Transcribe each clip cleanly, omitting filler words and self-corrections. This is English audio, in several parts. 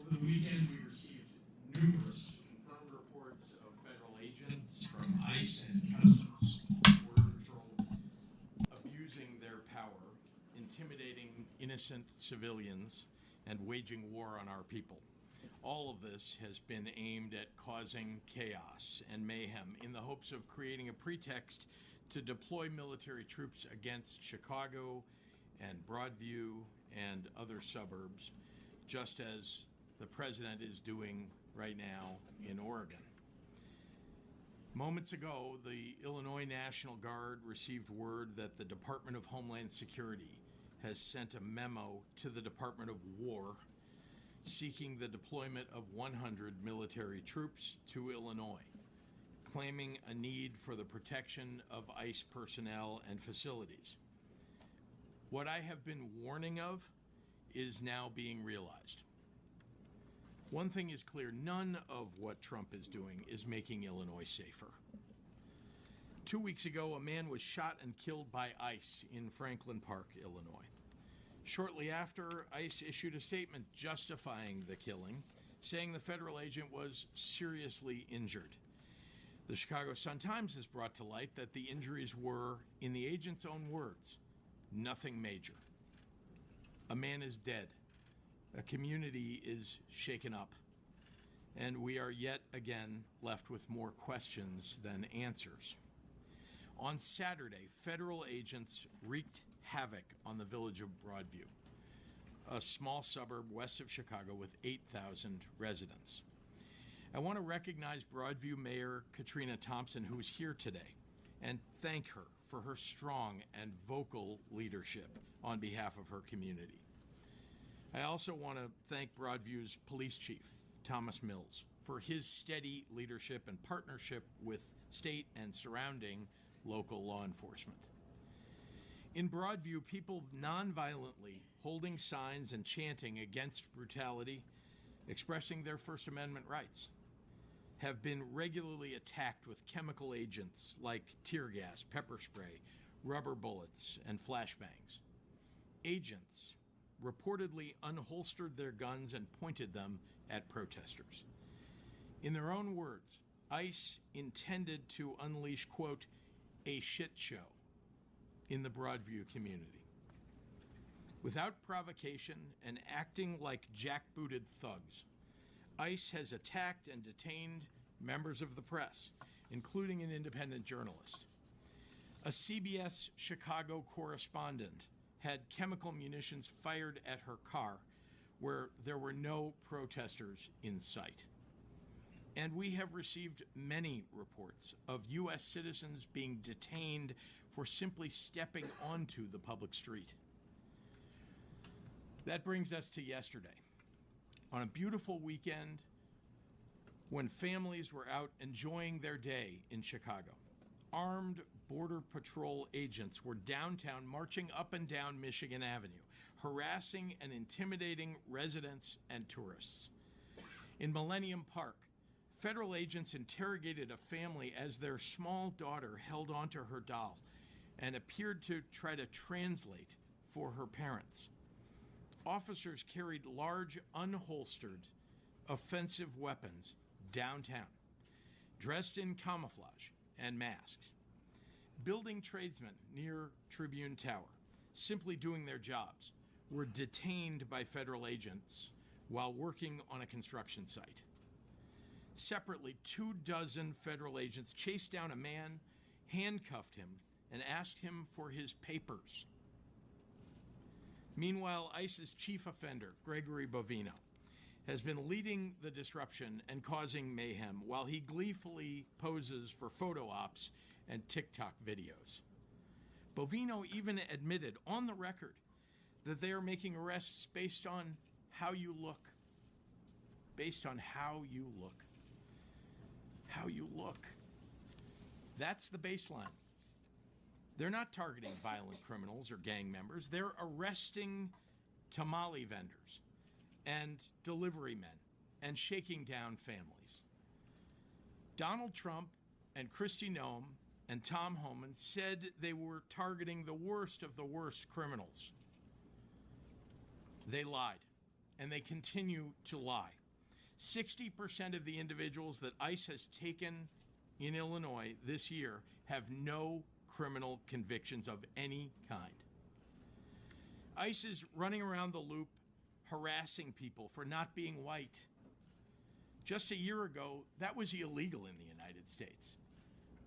Over the weekend, we received numerous confirmed reports of federal agents from ICE and Customs, Border Patrol, abusing their power, intimidating innocent civilians, and waging war on our people. All of this has been aimed at causing chaos and mayhem in the hopes of creating a pretext to deploy military troops against Chicago and Broadview and other suburbs, just as the president is doing right now in Oregon. Moments ago, the Illinois National Guard received word that the Department of Homeland Security has sent a memo to the Department of War seeking the deployment of 100 military troops to Illinois, claiming a need for the protection of ICE personnel and facilities. What I have been warning of is now being realized. One thing is clear, none of what Trump is doing is making Illinois safer. 2 weeks ago, a man was shot and killed by ICE in Franklin Park, Illinois. Shortly after, ICE issued a statement justifying the killing, saying the federal agent was seriously injured. The Chicago Sun-Times has brought to light that the injuries were, in the agent's own words, nothing major. A man is dead. A community is shaken up. And we are yet again left with more questions than answers. On Saturday, federal agents wreaked havoc on the village of Broadview, a small suburb west of Chicago with 8,000 residents. I want to recognize Broadview Mayor Katrina Thompson, who is here today, and thank her for her strong and vocal leadership on behalf of her community. I also want to thank Broadview's police chief, Thomas Mills, for his steady leadership and partnership with state and surrounding local law enforcement. In Broadview, people nonviolently holding signs and chanting against brutality, expressing their First Amendment rights, have been regularly attacked with chemical agents like tear gas, pepper spray, rubber bullets, and flashbangs. Agents reportedly unholstered their guns and pointed them at protesters. In their own words, ICE intended to unleash, quote, a shit show in the Broadview community. Without provocation and acting like jackbooted thugs, ICE has attacked and detained members of the press, including an independent journalist. A CBS Chicago correspondent had chemical munitions fired at her car where there were no protesters in sight. And we have received many reports of U.S. citizens being detained for simply stepping onto the public street. That brings us to yesterday. On a beautiful weekend when families were out enjoying their day in Chicago, armed Border Patrol agents were downtown marching up and down Michigan Avenue, harassing and intimidating residents and tourists. In Millennium Park, federal agents interrogated a family as their small daughter held onto her doll and appeared to try to translate for her parents. Officers carried large, unholstered, offensive weapons downtown, dressed in camouflage and masks. Building tradesmen near Tribune Tower, simply doing their jobs, were detained by federal agents while working on a construction site. Separately, 24 federal agents chased down a man, handcuffed him, and asked him for his papers. Meanwhile, ICE's chief offender, Gregory Bovino, has been leading the disruption and causing mayhem while he gleefully poses for photo ops and TikTok videos. Bovino even admitted on the record that they are making arrests based on how you look. Based on how you look. How you look. That's the baseline. They're not targeting violent criminals or gang members. They're arresting tamale vendors and delivery men and shaking down families. Donald Trump and Kristi Noem and Tom Homan said they were targeting the worst of the worst criminals. They lied, and they continue to lie. 60% of the individuals that ICE has taken in Illinois this year have no criminal convictions of any kind. ICE is running around the loop harassing people for not being white. Just a year ago, that was illegal in the United States.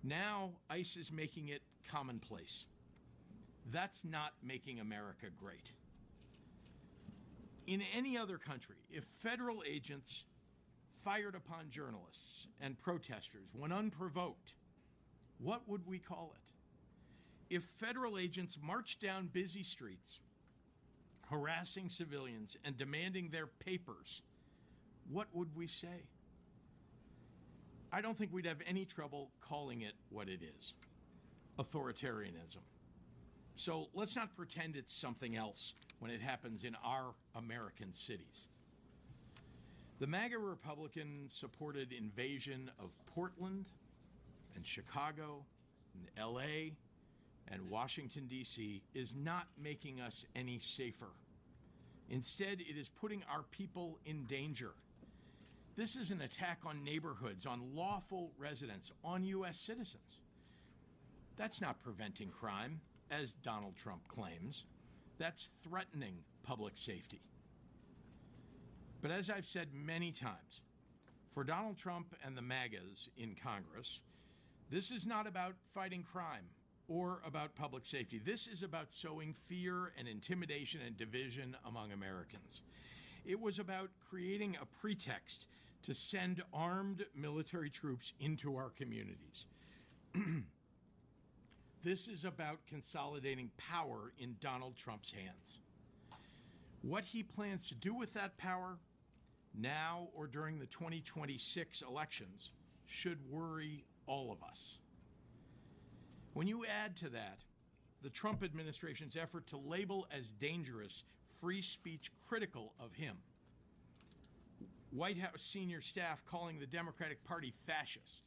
Now, ICE is making it commonplace. That's not making America great. In any other country, if federal agents fired upon journalists and protesters when unprovoked, what would we call it? If federal agents marched down busy streets, harassing civilians and demanding their papers, what would we say? I don't think we'd have any trouble calling it what it is: authoritarianism. So let's not pretend it's something else when it happens in our American cities. The MAGA Republican-supported invasion of Portland and Chicago and LA and Washington, D.C. is not making us any safer. Instead, it is putting our people in danger. This is an attack on neighborhoods, on lawful residents, on U.S. citizens. That's not preventing crime, as Donald Trump claims. That's threatening public safety. But as I've said many times, for Donald Trump and the MAGAs in Congress, this is not about fighting crime or about public safety. This is about sowing fear and intimidation and division among Americans. It was about creating a pretext to send armed military troops into our communities. This is about consolidating power in Donald Trump's hands. What he plans to do with that power, now or during the 2026 elections, should worry all of us. When you add to that the Trump administration's effort to label as dangerous free speech critical of him, White House senior staff calling the Democratic Party fascist,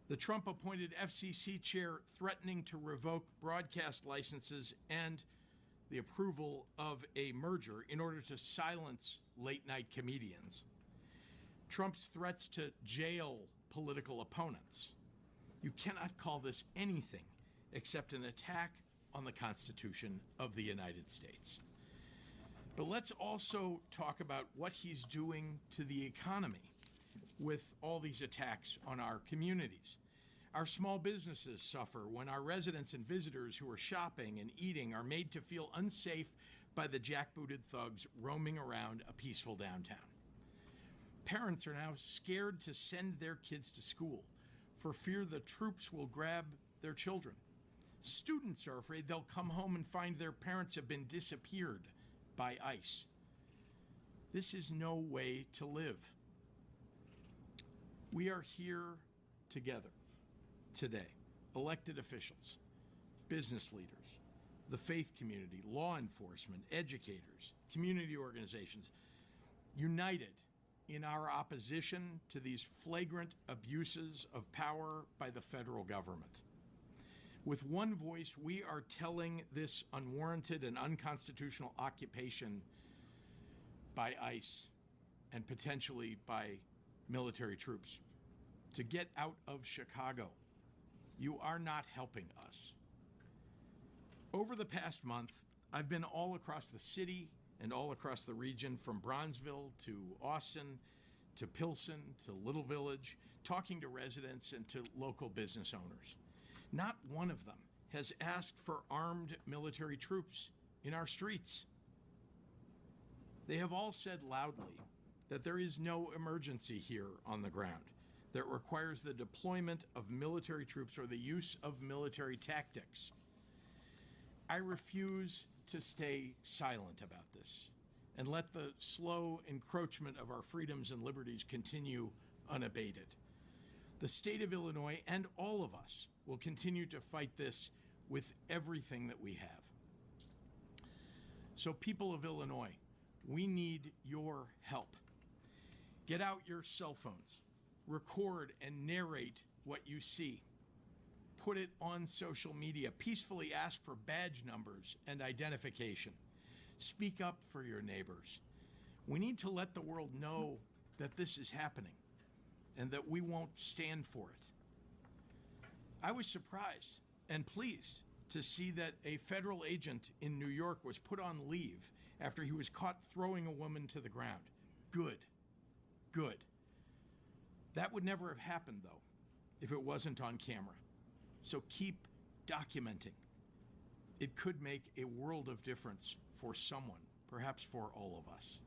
the Trump-appointed FCC chair threatening to revoke broadcast licenses and the approval of a merger in order to silence late-night comedians, Trump's threats to jail political opponents, you cannot call this anything except an attack on the Constitution of the United States. But let's also talk about what he's doing to the economy with all these attacks on our communities. Our small businesses suffer when our residents and visitors who are shopping and eating are made to feel unsafe by the jackbooted thugs roaming around a peaceful downtown. Parents are now scared to send their kids to school for fear the troops will grab their children. Students are afraid they'll come home and find their parents have been disappeared by ICE. This is no way to live. We are here together today, elected officials, business leaders, the faith community, law enforcement, educators, community organizations, united in our opposition to these flagrant abuses of power by the federal government. With one voice, we are telling this unwarranted and unconstitutional occupation by ICE and potentially by military troops to get out of Chicago. You are not helping us. Over the past month, I've been all across the city and all across the region, from Bronzeville to Austin to Pilsen to Little Village, talking to residents and to local business owners. Not one of them has asked for armed military troops in our streets. They have all said loudly that there is no emergency here on the ground that requires the deployment of military troops or the use of military tactics. I refuse to stay silent about this and let the slow encroachment of our freedoms and liberties continue unabated. The state of Illinois and all of us will continue to fight this with everything that we have. So, people of Illinois, we need your help. Get out your cell phones, record and narrate what you see. Put it on social media. Peacefully ask for badge numbers and identification. Speak up for your neighbors. We need to let the world know that this is happening and that we won't stand for it. I was surprised and pleased to see that a federal agent in New York was put on leave after he was caught throwing a woman to the ground. Good. Good. That would never have happened, though, if it wasn't on camera. So keep documenting. It could make a world of difference for someone, perhaps for all of us.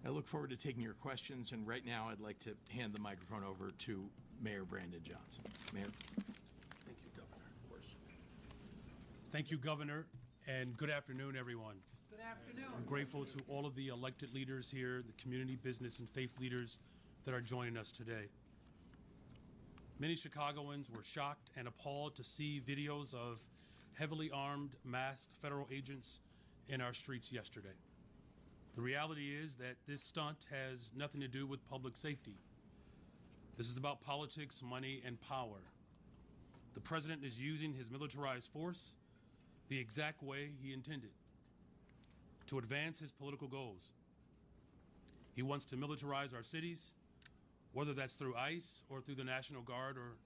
I look forward to taking your questions, and right now I'd like to hand the microphone over to Mayor Brandon Johnson. Mayor. Thank you, Governor. Of course. Thank you, Governor, and good afternoon, everyone. Good afternoon. I'm grateful to all of the elected leaders here, the community, business, and faith leaders that are joining us today. Many Chicagoans were shocked and appalled to see videos of heavily armed, masked federal agents in our streets yesterday. The reality is that this stunt has nothing to do with public safety. This is about politics, money, and power. The president is using his militarized force the exact way he intended to advance his political goals. He wants to militarize our cities, whether that's through ICE or through the National Guard or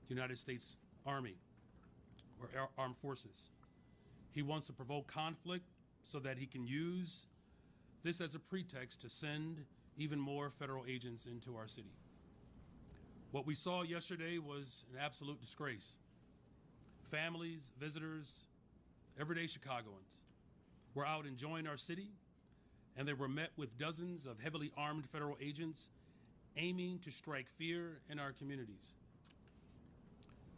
United States Army or Armed Forces. He wants to provoke conflict so that he can use this as a pretext to send even more federal agents into our city. What we saw yesterday was an absolute disgrace. Families, visitors, everyday Chicagoans were out enjoying our city, and they were met with dozens of heavily armed federal agents aiming to strike fear in our communities.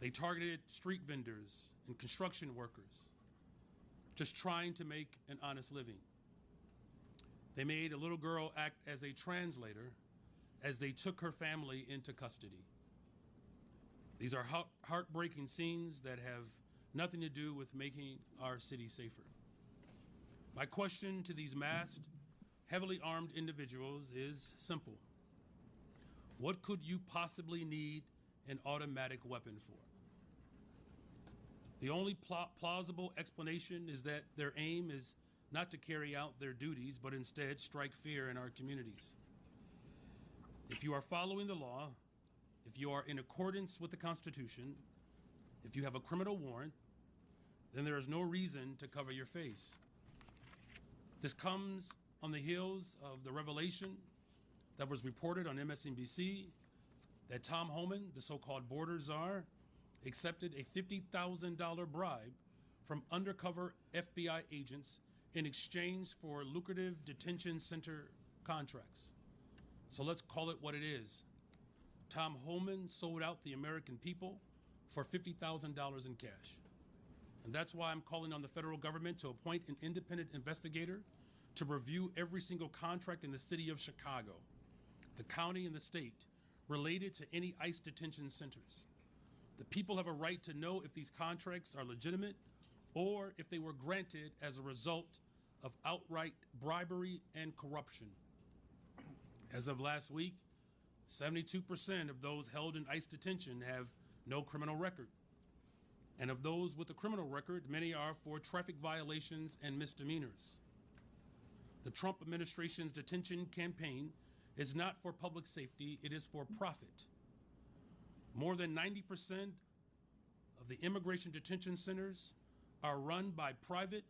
They targeted street vendors and construction workers, just trying to make an honest living. They made a little girl act as a translator as they took her family into custody. These are heartbreaking scenes that have nothing to do with making our city safer. My question to these masked, heavily armed individuals is simple. What could you possibly need an automatic weapon for? The only plausible explanation is that their aim is not to carry out their duties, but instead strike fear in our communities. If you are following the law, if you are in accordance with the Constitution, if you have a criminal warrant, then there is no reason to cover your face. This comes on the heels of the revelation that was reported on MSNBC that Tom Homan, the so-called border czar, accepted a $50,000 bribe from undercover FBI agents in exchange for lucrative detention center contracts. So let's call it what it is. Tom Homan sold out the American people for $50,000 in cash. And that's why I'm calling on the federal government to appoint an independent investigator to review every single contract in the city of Chicago, the county and the state, related to any ICE detention centers. The people have a right to know if these contracts are legitimate or if they were granted as a result of outright bribery and corruption. As of last week, 72% of those held in ICE detention have no criminal record. And of those with a criminal record, many are for traffic violations and misdemeanors. The Trump administration's detention campaign is not for public safety, it is for profit. More than 90% of the immigration detention centers are run by private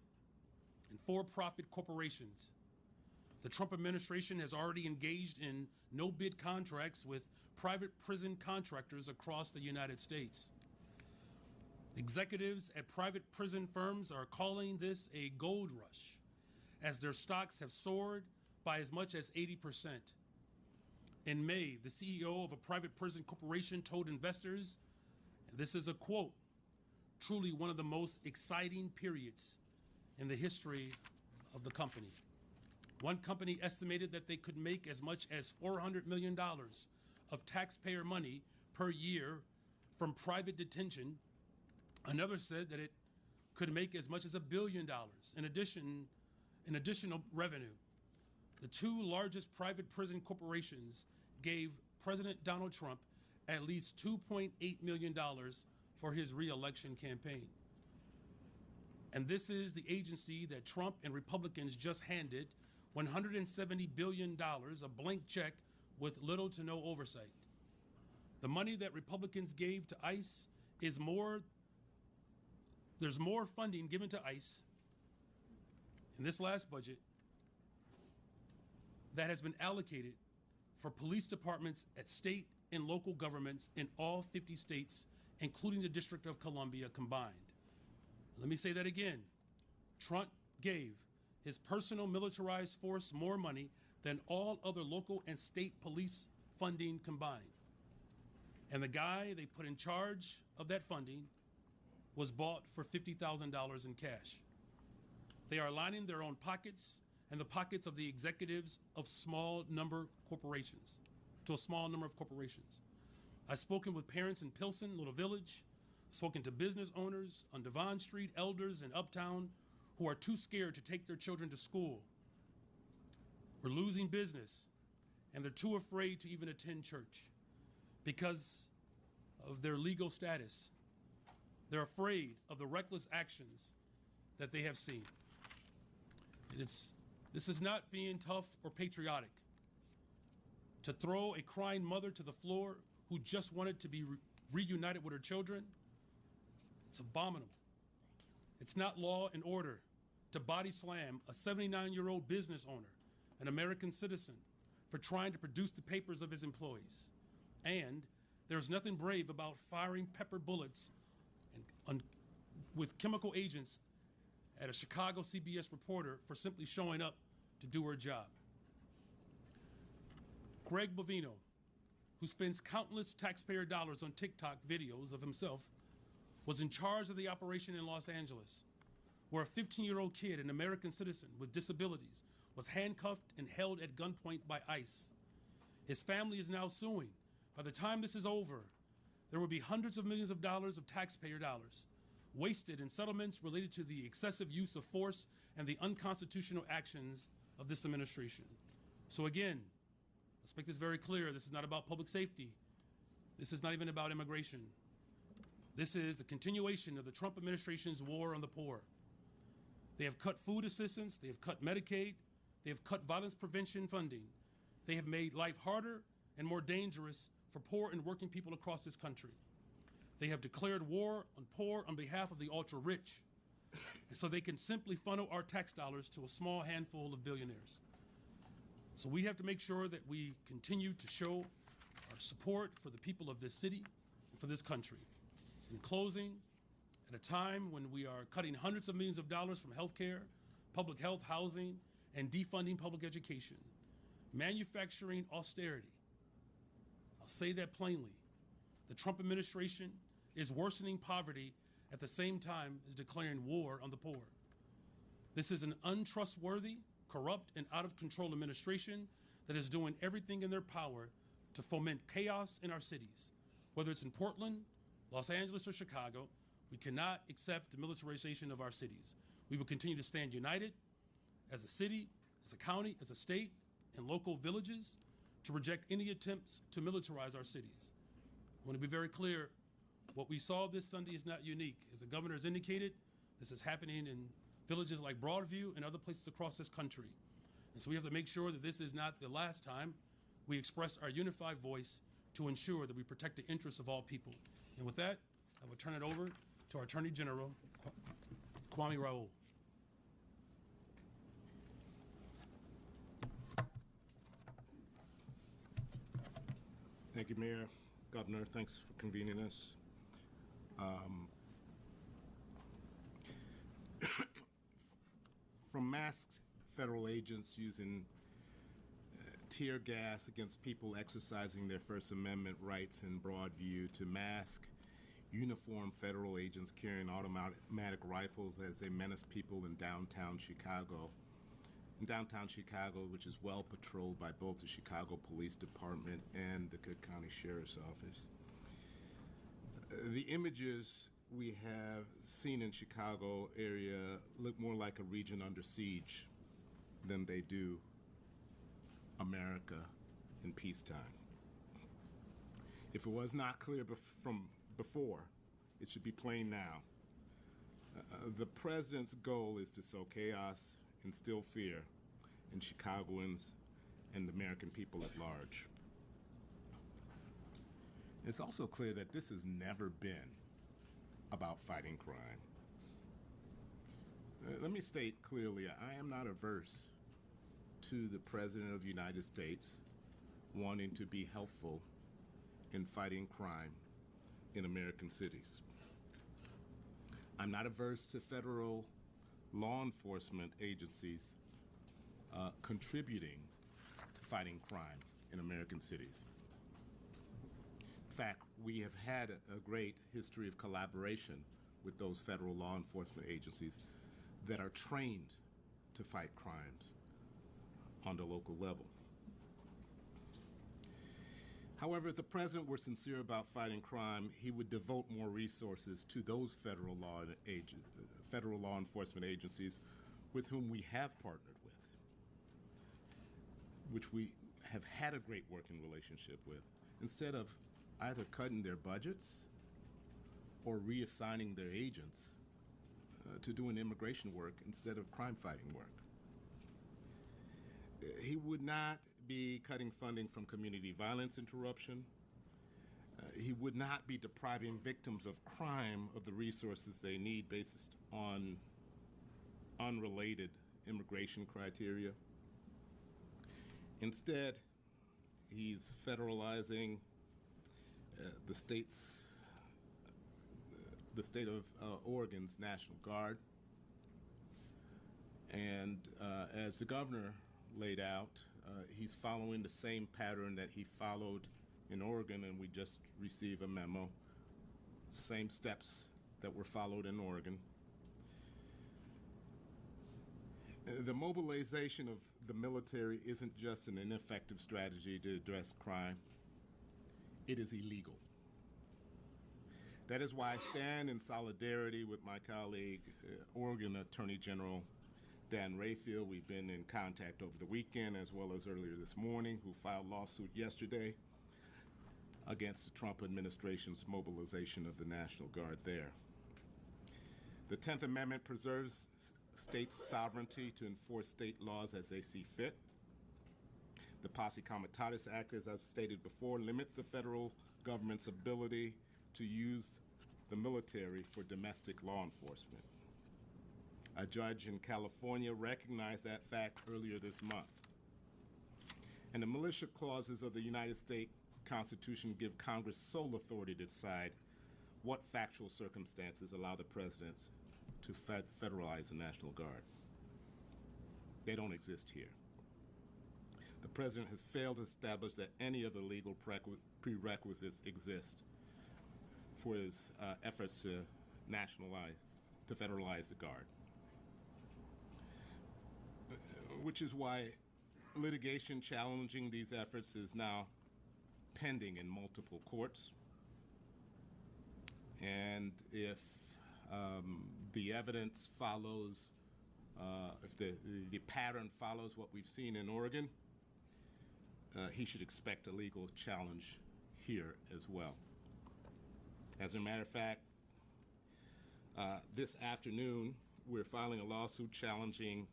and for-profit corporations. The Trump administration has already engaged in no-bid contracts with private prison contractors across the United States. Executives at private prison firms are calling this a gold rush, as their stocks have soared by as much as 80%. In May, the CEO of a private prison corporation told investors, and this is a quote, "Truly one of the most exciting periods in the history of the company." One company estimated that they could make as much as $400 million of taxpayer money per year from private detention. Another said that it could make as much as $1 billion in additional revenue. The two largest private prison corporations gave President Donald Trump at least $2.8 million for his re-election campaign. And this is the agency that Trump and Republicans just handed $170 billion, a blank check with little to no oversight. The money that Republicans gave to ICE is more, there's more funding given to ICE in this last budget that has been allocated for police departments at state and local governments in all 50 states, including the District of Columbia combined. Let me say that again. Trump gave his personal militarized force more money than all other local and state police funding combined. And the guy they put in charge of that funding was bought for $50,000 in cash. They are lining their own pockets and the pockets of the executives of to a small number of corporations. I've spoken with parents in Pilsen, Little Village, spoken to business owners on Devon Street, elders in Uptown who are too scared to take their children to school. We're losing business, and they're too afraid to even attend church because of their legal status. They're afraid of the reckless actions that they have seen. This is not being tough or patriotic. To throw a crying mother to the floor who just wanted to be reunited with her children, it's abominable. It's not law and order to body slam a 79-year-old business owner, an American citizen, for trying to produce the papers of his employees. And there's nothing brave about firing pepper bullets with chemical agents at a Chicago CBS reporter for simply showing up to do her job. Greg Bovino, who spends countless taxpayer dollars on TikTok videos of himself, was in charge of the operation in Los Angeles, where a 15-year-old kid, an American citizen with disabilities, was handcuffed and held at gunpoint by ICE. His family is now suing. By the time this is over, there will be hundreds of millions of dollars of taxpayer dollars wasted in settlements related to the excessive use of force and the unconstitutional actions of this administration. So again, let's make this very clear. This is not about public safety. This is not even about immigration. This is the continuation of the Trump administration's war on the poor. They have cut food assistance, they have cut Medicaid, they have cut violence prevention funding. They have made life harder and more dangerous for poor and working people across this country. They have declared war on poor on behalf of the ultra-rich, and so they can simply funnel our tax dollars to a small handful of billionaires. So we have to make sure that we continue to show our support for the people of this city and for this country. In closing, at a time when we are cutting hundreds of millions of dollars from healthcare, public health, housing, and defunding public education, manufacturing austerity, I'll say that plainly, the Trump administration is worsening poverty at the same time as declaring war on the poor. This is an untrustworthy, corrupt, and out-of-control administration that is doing everything in their power to foment chaos in our cities. Whether it's in Portland, Los Angeles, or Chicago, we cannot accept the militarization of our cities. We will continue to stand united as a city, as a county, as a state, and local villages to reject any attempts to militarize our cities. I want to be very clear, what we saw this Sunday is not unique. As the governor has indicated, this is happening in villages like Broadview and other places across this country. And so we have to make sure that this is not the last time we express our unified voice to ensure that we protect the interests of all people. And with that, I will turn it over to our Attorney General, Kwame Raoul. Thank you, Mayor. Governor, thanks for convening us. From masked federal agents using tear gas against people exercising their First Amendment rights in Broadview to mask uniformed federal agents carrying automatic rifles as they menace people in downtown Chicago. In downtown Chicago, which is well patrolled by both the Chicago Police Department and the Cook County Sheriff's Office. The images we have seen in Chicago area look more like a region under siege than they do America in peacetime. If it was not clear from before, it should be plain now. The president's goal is to sow chaos, instill fear, and Chicagoans and the American people at large. It's also clear that this has never been about fighting crime. Let me state clearly, I am not averse to the President of the United States wanting to be helpful in fighting crime in American cities. I'm not averse to federal law enforcement agencies contributing to fighting crime in American cities. In fact, we have had a great history of collaboration with those federal law enforcement agencies that are trained to fight crimes on the local level. However, if the president were sincere about fighting crime, he would devote more resources to those federal law enforcement agencies with whom we have partnered with, which we have had a great working relationship with, instead of either cutting their budgets or reassigning their agents to doing immigration work instead of crime-fighting work. He would not be cutting funding from community violence interruption. He would not be depriving victims of crime of the resources they need based on unrelated immigration criteria. Instead, he's federalizing the state of Oregon's National Guard. And as the governor laid out, he's following the same pattern that he followed in Oregon, and we just received a memo. Same steps that were followed in Oregon. The mobilization of the military isn't just an ineffective strategy to address crime. It is illegal. That is why I stand in solidarity with my colleague, Oregon Attorney General Dan Rayfield. We've been in contact over the weekend as well as earlier this morning, who filed lawsuit yesterday against the Trump administration's mobilization of the National Guard there. The 10th Amendment preserves states' sovereignty to enforce state laws as they see fit. The Posse Comitatus Act, as I've stated before, limits the federal government's ability to use the military for domestic law enforcement. A judge in California recognized that fact earlier this month. And the militia clauses of the United States Constitution give Congress sole authority to decide what factual circumstances allow the president to federalize the National Guard. They don't exist here. The president has failed to establish that any of the legal prerequisites exist for his efforts to federalize the Guard. Which is why litigation challenging these efforts is now pending in multiple courts. And if the evidence follows, if the pattern follows what we've seen in Oregon, he should expect a legal challenge here as well. As a matter of fact, this afternoon, we're filing a lawsuit challenging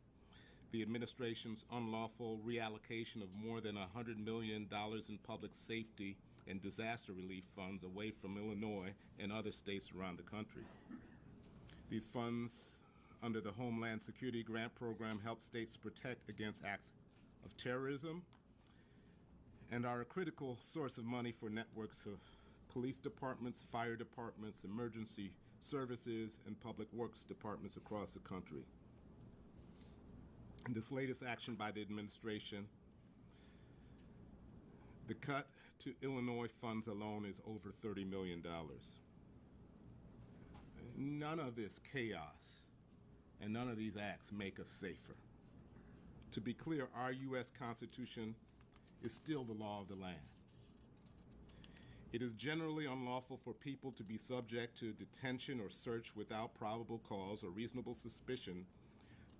the administration's unlawful reallocation of more than $100 million in public safety and disaster relief funds away from Illinois and other states around the country. These funds, under the Homeland Security Grant Program, help states protect against acts of terrorism and are a critical source of money for networks of police departments, fire departments, emergency services, and public works departments across the country. In this latest action by the administration, the cut to Illinois funds alone is over $30 million. None of this chaos and none of these acts make us safer. To be clear, our U.S. Constitution is still the law of the land. It is generally unlawful for people to be subject to detention or search without probable cause or reasonable suspicion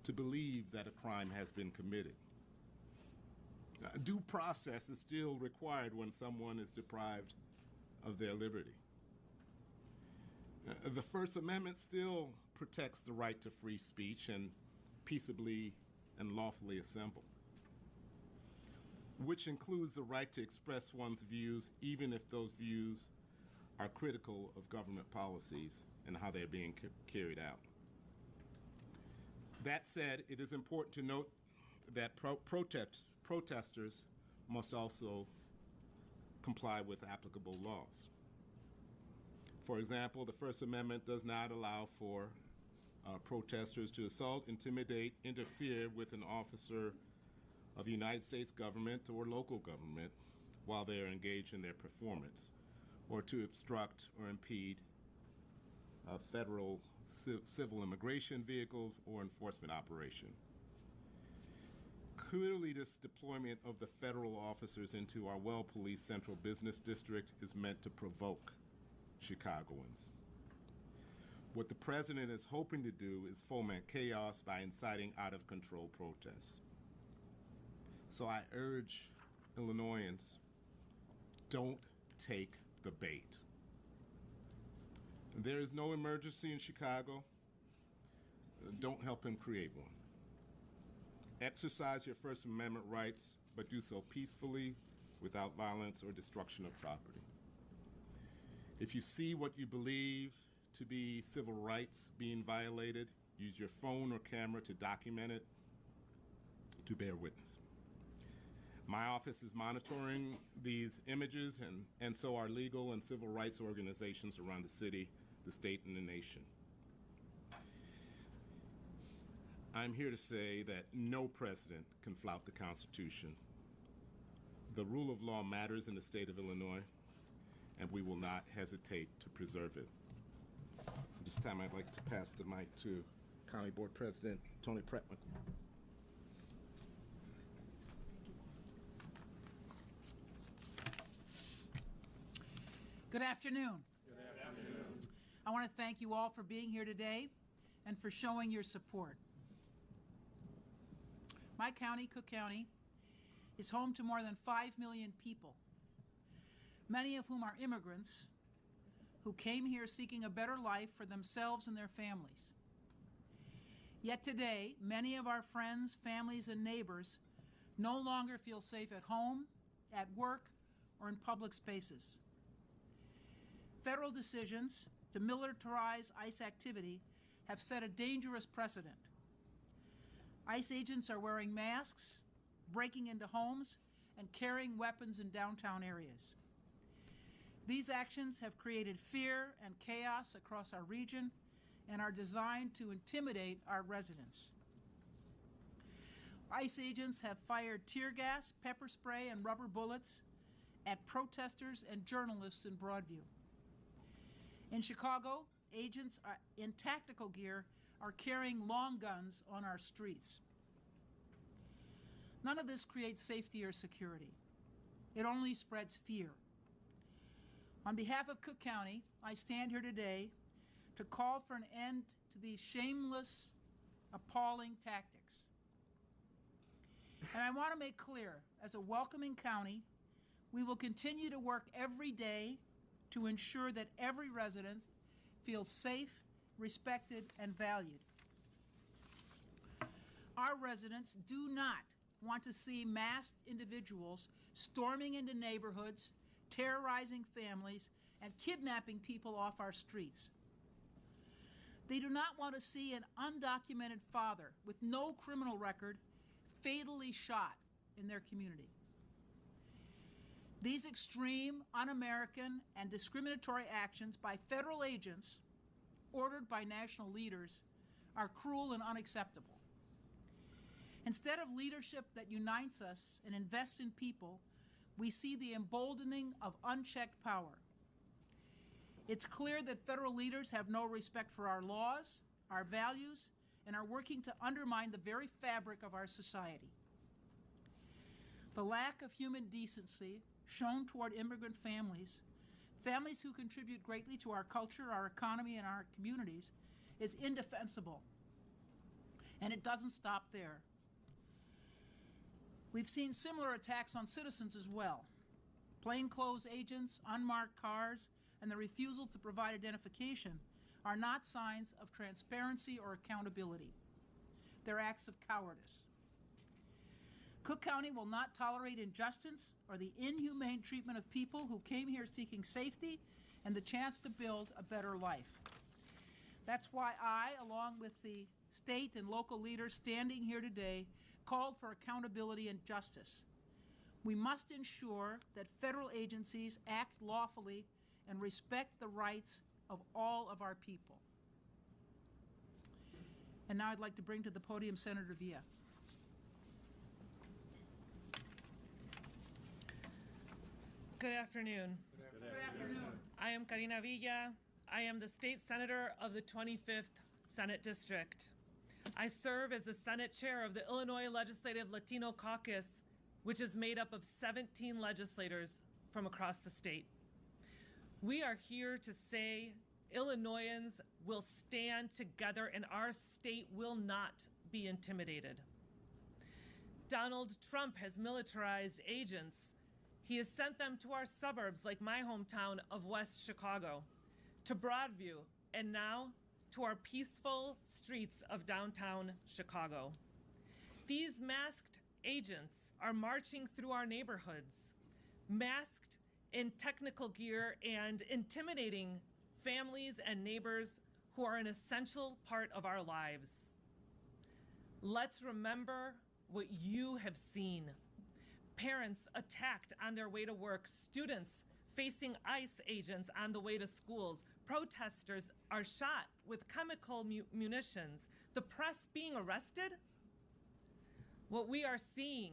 to believe that a crime has been committed. Due process is still required when someone is deprived of their liberty. The First Amendment still protects the right to free speech and peaceably and lawfully assemble. which includes the right to express one's views, even if those views are critical of government policies and how they're being carried out. That said, it is important to note that protesters must also comply with applicable laws. For example, the First Amendment does not allow for protesters to assault, intimidate, interfere with an officer of the United States government or local government while they are engaged in their performance, or to obstruct or impede federal civil immigration vehicles or enforcement operation. Clearly, this deployment of the federal officers into our well-policed central business district is meant to provoke Chicagoans. What the president is hoping to do is foment chaos by inciting out-of-control protests. So I urge Illinoisans, don't take the bait. There is no emergency in Chicago. Don't help him create one. Exercise your First Amendment rights, but do so peacefully, without violence or destruction of property. If you see what you believe to be civil rights being violated, use your phone or camera to document it, to bear witness. My office is monitoring these images, and so are legal and civil rights organizations around the city, the state, and the nation. I'm here to say that no president can flout the Constitution. The rule of law matters in the state of Illinois, and we will not hesitate to preserve it. This time I'd like to pass the mic to County Board President Tony Pritzker. Good afternoon. Good afternoon. I want to thank you all for being here today and for showing your support. My county, Cook County, is home to more than 5 million people, many of whom are immigrants who came here seeking a better life for themselves and their families. Yet today, many of our friends, families, and neighbors no longer feel safe at home, at work, or in public spaces. Federal decisions to militarize ICE activity have set a dangerous precedent. ICE agents are wearing masks, breaking into homes, and carrying weapons in downtown areas. These actions have created fear and chaos across our region and are designed to intimidate our residents. ICE agents have fired tear gas, pepper spray, and rubber bullets at protesters and journalists in Broadview. In Chicago, agents in tactical gear are carrying long guns on our streets. None of this creates safety or security. It only spreads fear. On behalf of Cook County, I stand here today to call for an end to these shameless, appalling tactics. And I want to make clear, as a welcoming county, we will continue to work every day to ensure that every resident feels safe, respected, and valued. Our residents do not want to see masked individuals storming into neighborhoods, terrorizing families, and kidnapping people off our streets. They do not want to see an undocumented father with no criminal record fatally shot in their community. These extreme, un-American, and discriminatory actions by federal agents ordered by national leaders are cruel and unacceptable. Instead of leadership that unites us and invests in people, we see the emboldening of unchecked power. It's clear that federal leaders have no respect for our laws, our values, and are working to undermine the very fabric of our society. The lack of human decency shown toward immigrant families, families who contribute greatly to our culture, our economy, and our communities, is indefensible. And it doesn't stop there. We've seen similar attacks on citizens as well. Plainclothes agents, unmarked cars, and the refusal to provide identification are not signs of transparency or accountability. They're acts of cowardice. Cook County will not tolerate injustice or the inhumane treatment of people who came here seeking safety and the chance to build a better life. That's why I, along with the state and local leaders standing here today, called for accountability and justice. We must ensure that federal agencies act lawfully and respect the rights of all of our people. And now I'd like to bring to the podium Senator Villa. Good afternoon. Good afternoon. I am Karina Villa. I am the state senator of the 25th Senate District. I serve as the Senate chair of the Illinois Legislative Latino Caucus, which is made up of 17 legislators from across the state. We are here to say Illinoisans will stand together and our state will not be intimidated. Donald Trump has militarized agents. He has sent them to our suburbs like my hometown of West Chicago, to Broadview, and now to our peaceful streets of downtown Chicago. These masked agents are marching through our neighborhoods, masked in technical gear and intimidating families and neighbors who are an essential part of our lives. Let's remember what you have seen. Parents attacked on their way to work, students facing ICE agents on the way to schools, protesters are shot with chemical munitions, the press being arrested. What we are seeing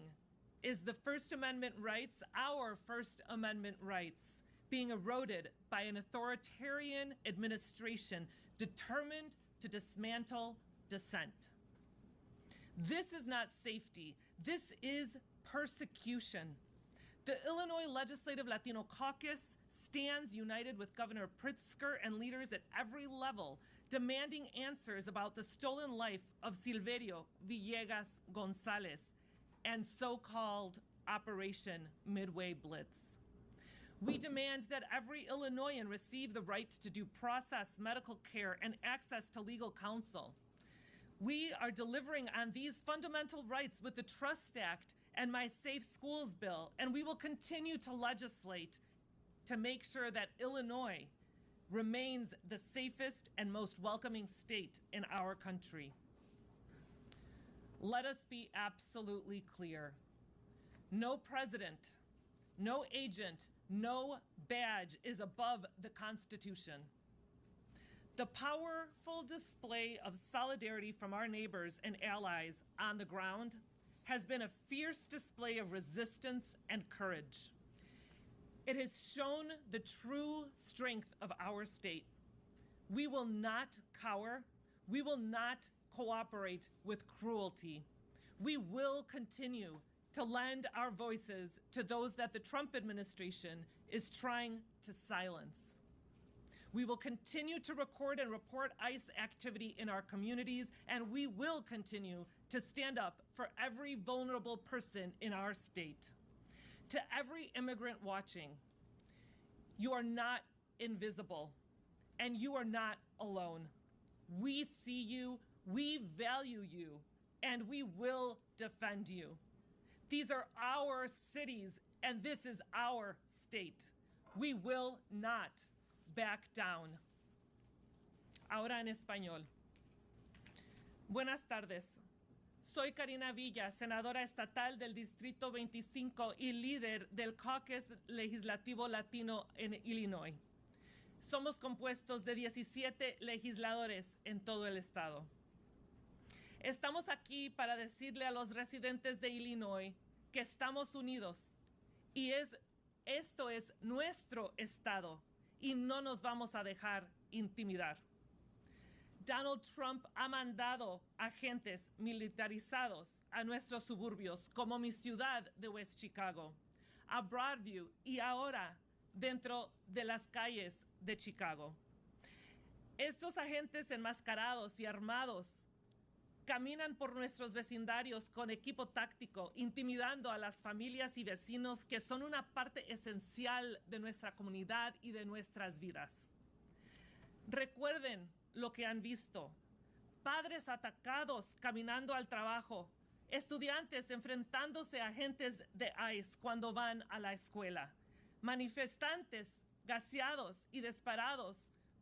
is the First Amendment rights, our First Amendment rights, being eroded by an authoritarian administration determined to dismantle dissent. This is not safety. This is persecution. The Illinois Legislative Latino Caucus stands united with Governor Pritzker and leaders at every level, demanding answers about the stolen life of Silverio Villegas Gonzalez and so-called Operation Midway Blitz. We demand that every Illinoisan receive the right to due process, medical care, and access to legal counsel. We are delivering on these fundamental rights with the Trust Act and my Safe Schools bill, and we will continue to legislate to make sure that Illinois remains the safest and most welcoming state in our country. Let us be absolutely clear. No president, no agent, no badge is above the Constitution. The powerful display of solidarity from our neighbors and allies on the ground has been a fierce display of resistance and courage. It has shown the true strength of our state. We will not cower. We will not cooperate with cruelty. We will continue to lend our voices to those that the Trump administration is trying to silence. We will continue to record and report ICE activity in our communities, and we will continue to stand up for every vulnerable person in our state. To every immigrant watching, you are not invisible, and you are not alone. We see you, we value you, and we will defend you. These are our cities, and this is our state. We will not back down. Ahora en español. Buenas tardes. Soy Karina Villa, senadora estatal del Distrito 25 y líder del Caucus Legislativo Latino en Illinois. Somos compuestos de 17 legisladores en todo el estado. Estamos aquí para decirle a los residentes de Illinois que estamos unidos y esto es nuestro estado y no nos vamos a dejar intimidar. Donald Trump ha mandado agentes militarizados a nuestros suburbios, como mi ciudad de West Chicago, a Broadview y ahora dentro de las calles de Chicago. Estos agentes enmascarados y armados caminan por nuestros vecindarios con equipo táctico, intimidando a las familias y vecinos que son una parte esencial de nuestra comunidad y de nuestras vidas. Recuerden lo que han visto. Padres atacados caminando al trabajo estudiantes enfrentándose a agentes de ICE cuando van a la escuela, manifestantes gaseados y disparados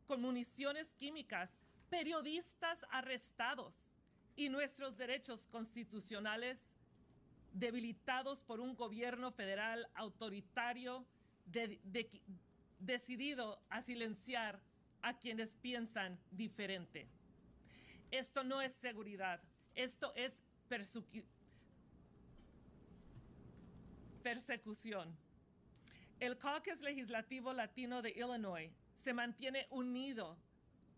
con municiones químicas, periodistas arrestados y nuestros derechos constitucionales debilitados por un gobierno federal autoritario decidido a silenciar a quienes piensan diferente. Esto no es seguridad, esto es persecución. El caucus legislativo latino de Illinois se mantiene unido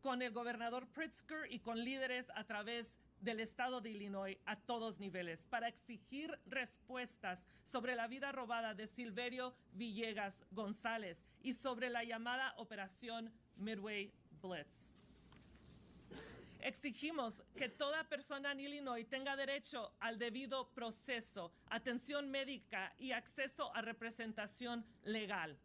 con el gobernador Pritzker y con líderes a través del estado de Illinois a todos niveles para exigir respuestas sobre la vida robada de Silverio Villegas González y sobre la llamada Operación Midway Blitz. Exigimos que toda persona en Illinois tenga derecho al debido proceso, atención médica y acceso a representación legal.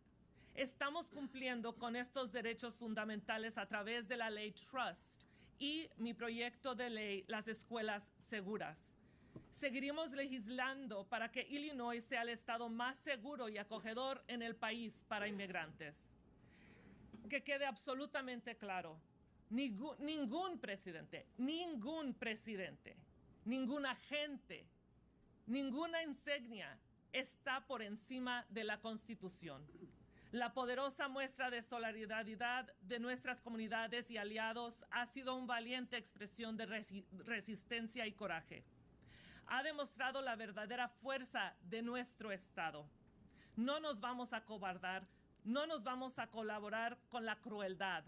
Estamos cumpliendo con estos derechos fundamentales a través de la ley Trust y mi proyecto de ley, las escuelas seguras. Seguiremos legislando para que Illinois sea el estado más seguro y acogedor en el país para inmigrantes. Que quede absolutamente claro, ningún presidente, ningún agente, ninguna insignia está por encima de la Constitución. La poderosa muestra de solidaridad de nuestras comunidades y aliados ha sido una valiente expresión de resistencia y coraje. Ha demostrado la verdadera fuerza de nuestro Estado. No nos vamos a acobardar, no nos vamos a colaborar con la crueldad.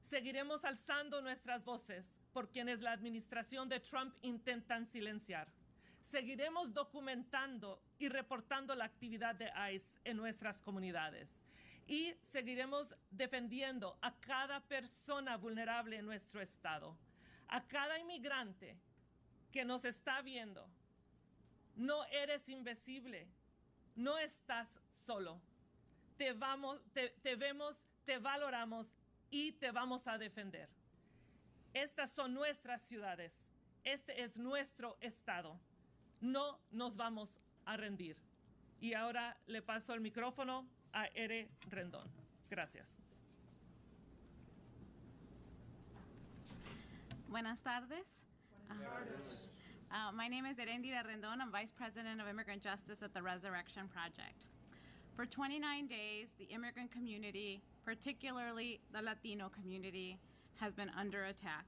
Seguiremos alzando nuestras voces por quienes la administración de Trump intentan silenciar. Seguiremos documentando y reportando la actividad de ICE en nuestras comunidades. Y seguiremos defendiendo a cada persona vulnerable en nuestro estado, a cada inmigrante que nos está viendo. No eres invisible, no estás solo. Te vemos, te valoramos y te vamos a defender. Estas son nuestras ciudades, este es nuestro estado. No nos vamos a rendir. Y ahora le paso el micrófono a Ere Rendón. Gracias. Buenas tardes. My name is Erendira Rendon. I'm Vice President of Immigrant Justice at the Resurrection Project. For 29 days, the immigrant community, particularly the Latino community, has been under attack.